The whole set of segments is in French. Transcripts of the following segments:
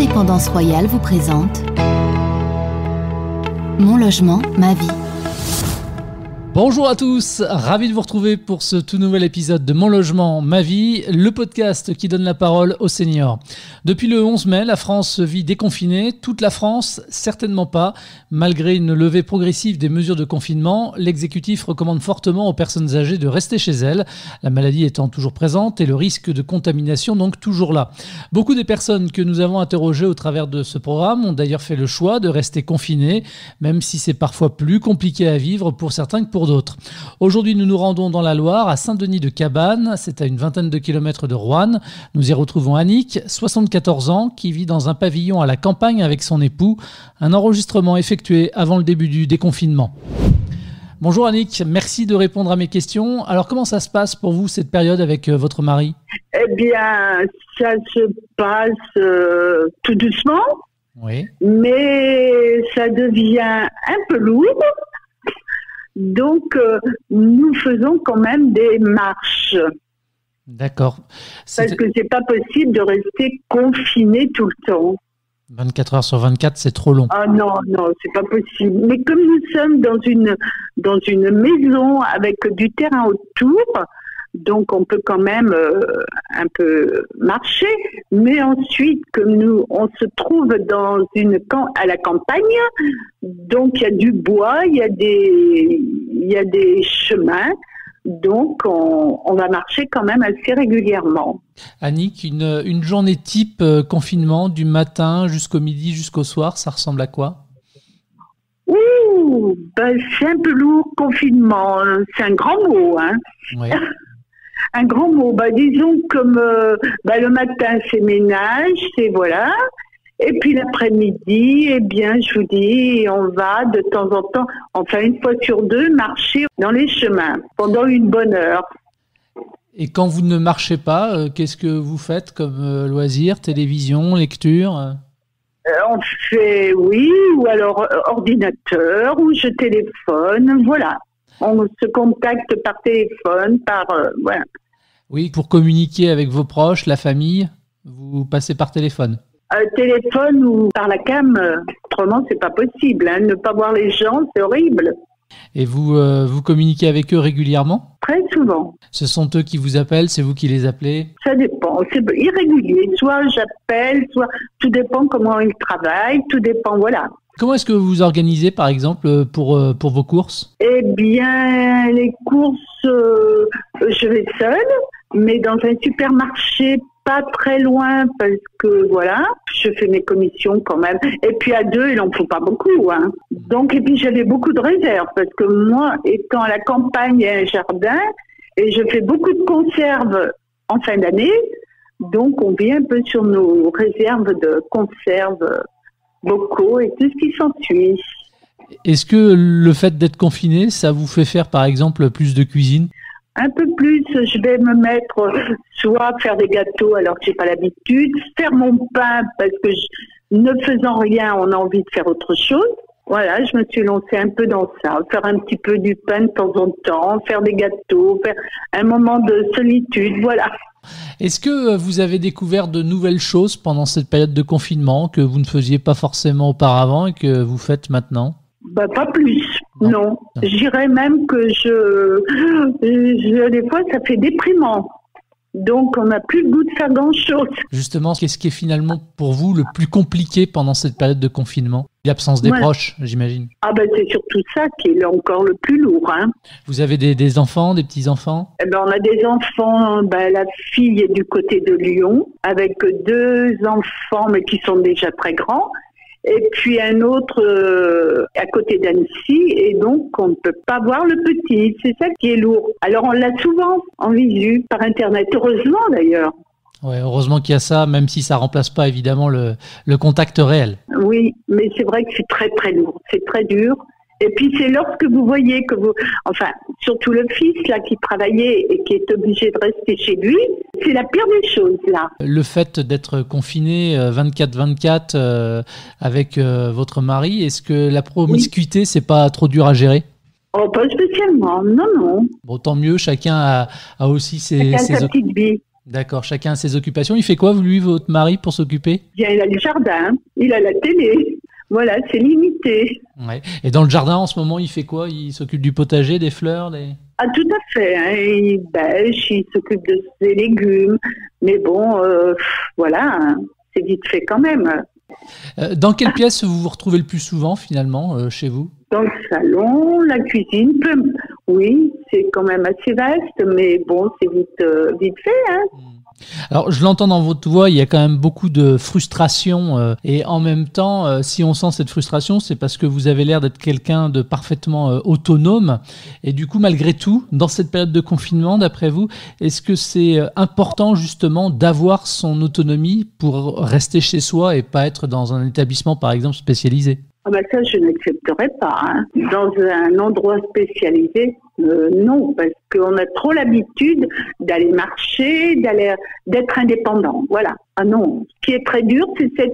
Indépendance Royale vous présente Mon logement, ma vie. Bonjour à tous, ravi de vous retrouver pour ce tout nouvel épisode de Mon logement, ma vie, le podcast qui donne la parole aux seniors. Depuis le 11 mai, la France se vit déconfinée. Toute la France, certainement pas. Malgré une levée progressive des mesures de confinement, l'exécutif recommande fortement aux personnes âgées de rester chez elles, la maladie étant toujours présente et le risque de contamination donc toujours là. Beaucoup des personnes que nous avons interrogées au travers de ce programme ont d'ailleurs fait le choix de rester confinées, même si c'est parfois plus compliqué à vivre pour certains que pour d'autres. Aujourd'hui, nous nous rendons dans la Loire, à Saint-Denis-de-Cabannes. C'est à une vingtaine de kilomètres de Roanne. Nous y retrouvons Annick, 74 ans, qui vit dans un pavillon à la campagne avec son époux. Un enregistrement effectué avant le début du déconfinement. Bonjour Annick, merci de répondre à mes questions. Alors, comment ça se passe pour vous cette période avec votre mari ? Eh bien, ça se passe tout doucement, Oui. mais ça devient un peu lourd. Donc, nous faisons quand même des marches. D'accord. Parce que c'est pas possible de rester confiné tout le temps. 24 heures sur 24, c'est trop long. Ah non, c'est pas possible. Mais comme nous sommes dans une maison avec du terrain autour, donc on peut quand même un peu marcher. Mais ensuite, comme on se trouve à la campagne, donc il y a du bois, il y a des chemins. Donc, on va marcher quand même assez régulièrement. Annick, une journée type confinement du matin jusqu'au midi, jusqu'au soir, ça ressemble à quoi ? C'est un peu lourd, confinement. C'est un grand mot, hein. Oui. Un grand mot. Disons comme le matin, c'est ménage, c'est voilà. Et puis l'après-midi, eh bien, je vous dis, on va de temps en temps, enfin une fois sur deux, marcher dans les chemins pendant une bonne heure. Et quand vous ne marchez pas, qu'est-ce que vous faites comme loisir, télévision, lecture ? On fait, oui, ou alors ordinateur, ou je téléphone, voilà. On se contacte par téléphone, voilà. Oui, pour communiquer avec vos proches, la famille, vous passez par téléphone. Téléphone ou par la cam, autrement c'est pas possible. Ne pas voir les gens, c'est horrible. Et vous communiquez avec eux régulièrement ? Très souvent. Ce sont eux qui vous appellent, c'est vous qui les appelez ? Ça dépend, c'est irrégulier. Soit j'appelle, soit tout dépend comment ils travaillent, tout dépend, voilà. Comment est-ce que vous vous organisez, par exemple, pour vos courses ? Eh bien, les courses, je vais seule, mais dans un supermarché pas très loin parce que voilà, je fais mes commissions quand même. Et puis à deux, il n'en faut pas beaucoup, hein. Donc, et puis j'avais beaucoup de réserves parce que moi, étant à la campagne, il y a un jardin et je fais beaucoup de conserves en fin d'année. Donc, on vient un peu sur nos réserves de conserves locaux et tout ce qui s'ensuit. Est-ce que le fait d'être confiné, ça vous fait faire par exemple plus de cuisine ? Un peu plus, je vais me mettre soit faire des gâteaux alors que j'ai pas l'habitude, faire mon pain parce que ne faisant rien, on a envie de faire autre chose. Voilà, je me suis lancée un peu dans ça, faire un petit peu du pain de temps en temps, faire des gâteaux, faire un moment de solitude, voilà. Est-ce que vous avez découvert de nouvelles choses pendant cette période de confinement que vous ne faisiez pas forcément auparavant et que vous faites maintenant ? Pas plus, non. Je dirais même que des fois, ça fait déprimant. Donc, on n'a plus le goût de faire grand-chose. Justement, qu'est-ce qui est finalement pour vous le plus compliqué pendant cette période de confinement ? L'absence des proches, j'imagine. C'est surtout ça qui est encore le plus lourd, hein. Vous avez des enfants, des petits-enfants ? On a des enfants, la fille est du côté de Lyon, avec 2 enfants, mais qui sont déjà très grands. Et puis un autre à côté d'Annecy, et donc on ne peut pas voir le petit. C'est ça qui est lourd. Alors on l'a souvent en visu, par Internet, heureusement d'ailleurs. Ouais, heureusement qu'il y a ça, même si ça ne remplace pas évidemment le contact réel. Oui, mais c'est vrai que c'est très très lourd, c'est très dur. Et puis c'est lorsque vous voyez que surtout le fils là qui travaillait et qui est obligé de rester chez lui, c'est la pire des choses là. Le fait d'être confiné 24/24 avec votre mari, est-ce que la promiscuité, c'est pas trop dur à gérer ? Pas spécialement, non. Bon, tant mieux, chacun a aussi sa petite vie. D'accord, chacun a ses occupations. Il fait quoi, lui, votre mari, pour s'occuper? Bien, il a le jardin, il a la télé. Voilà, c'est limité. Ouais. Et dans le jardin, en ce moment, il fait quoi? Il s'occupe du potager, des fleurs, Ah, tout à fait. Hein. Il bêche, il s'occupe de ses légumes. Mais bon, voilà, hein. C'est vite fait quand même. Dans quelle pièce vous vous retrouvez le plus souvent, finalement, chez vous? Dans le salon, la cuisine, oui, c'est quand même assez vaste, mais bon, c'est vite fait. Hein. Alors, je l'entends dans votre voix, il y a quand même beaucoup de frustration et en même temps, si on sent cette frustration, c'est parce que vous avez l'air d'être quelqu'un de parfaitement autonome. Et du coup, malgré tout, dans cette période de confinement, d'après vous, est-ce que c'est important justement d'avoir son autonomie pour rester chez soi et pas être dans un établissement, par exemple, spécialisé? Ah ben ça, je n'accepterais pas. Hein. Dans un endroit spécialisé, non, parce qu'on a trop l'habitude d'aller marcher, d'être indépendant. Voilà. Ah non, ce qui est très dur, c'est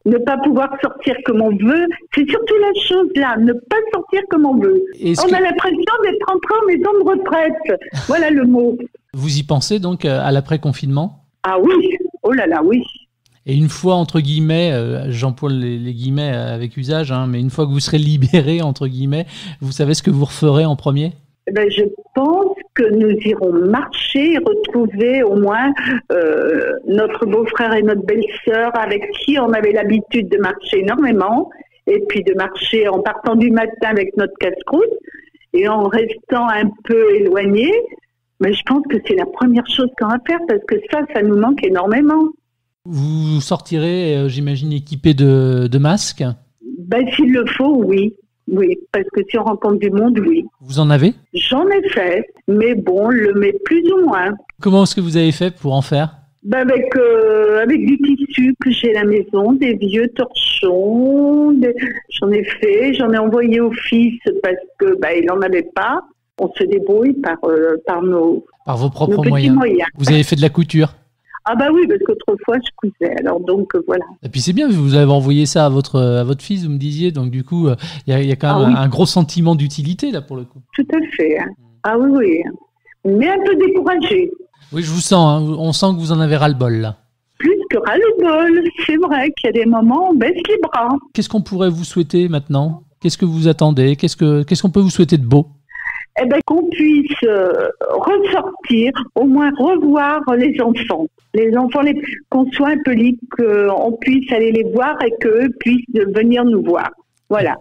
ne pas pouvoir sortir comme on veut. C'est surtout la chose là, ne pas sortir comme on veut. On a l'impression d'être rentré en maison de retraite. Voilà le mot. Vous y pensez donc à l'après-confinement? Ah oui, oh là là, oui. Et une fois, entre guillemets, j'emploie les guillemets avec usage, hein, mais une fois que vous serez libéré, entre guillemets, vous savez ce que vous referez en premier? Eh ben, je pense que nous irons marcher et retrouver au moins notre beau-frère et notre belle-sœur avec qui on avait l'habitude de marcher énormément, et puis de marcher en partant du matin avec notre casse-croûte et en restant un peu éloigné. Mais je pense que c'est la première chose qu'on va faire parce que ça nous manque énormément. Vous sortirez, j'imagine, équipé de masques? Ben, s'il le faut, oui. Oui, parce que si on rencontre du monde, oui. Vous en avez? J'en ai fait, mais bon, le met plus ou moins. Comment est-ce que vous avez fait pour en faire? Ben avec du tissu que j'ai à la maison, des vieux torchons, j'en ai fait, j'en ai envoyé au fils parce que il n'en avait pas. On se débrouille par vos propres moyens. Vous avez fait de la couture? Ah bah oui, parce qu'autrefois je cousais, alors donc voilà. Et puis c'est bien, vous avez envoyé ça à votre fils, vous me disiez, donc du coup, il y a quand même un gros sentiment d'utilité là pour le coup. Tout à fait. Hein. Ah oui, mais un peu découragé. Oui, je vous sens, hein, on sent que vous en avez ras-le-bol là. Plus que ras-le-bol, c'est vrai qu'il y a des moments où on baisse les bras. Qu'est-ce qu'on pourrait vous souhaiter maintenant? Qu'est-ce que vous attendez? Qu'est-ce qu'on peut vous souhaiter de beau? Eh ben, qu'on puisse ressortir, au moins revoir les enfants. Les enfants, qu'on soit un peu libre, qu'on puisse aller les voir et qu'eux puissent venir nous voir. Voilà.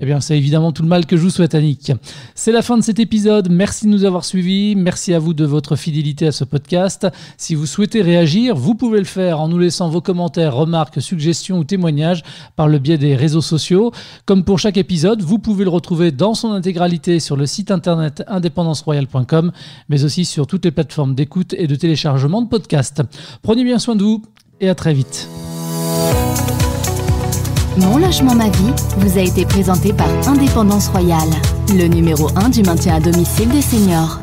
Eh bien, c'est évidemment tout le mal que je vous souhaite, Annick. C'est la fin de cet épisode. Merci de nous avoir suivis. Merci à vous de votre fidélité à ce podcast. Si vous souhaitez réagir, vous pouvez le faire en nous laissant vos commentaires, remarques, suggestions ou témoignages par le biais des réseaux sociaux. Comme pour chaque épisode, vous pouvez le retrouver dans son intégralité sur le site internet independanceroyale.com, mais aussi sur toutes les plateformes d'écoute et de téléchargement de podcasts. Prenez bien soin de vous et à très vite. Mon logement ma vie vous a été présenté par Indépendance Royale, le numéro 1 du maintien à domicile des seniors.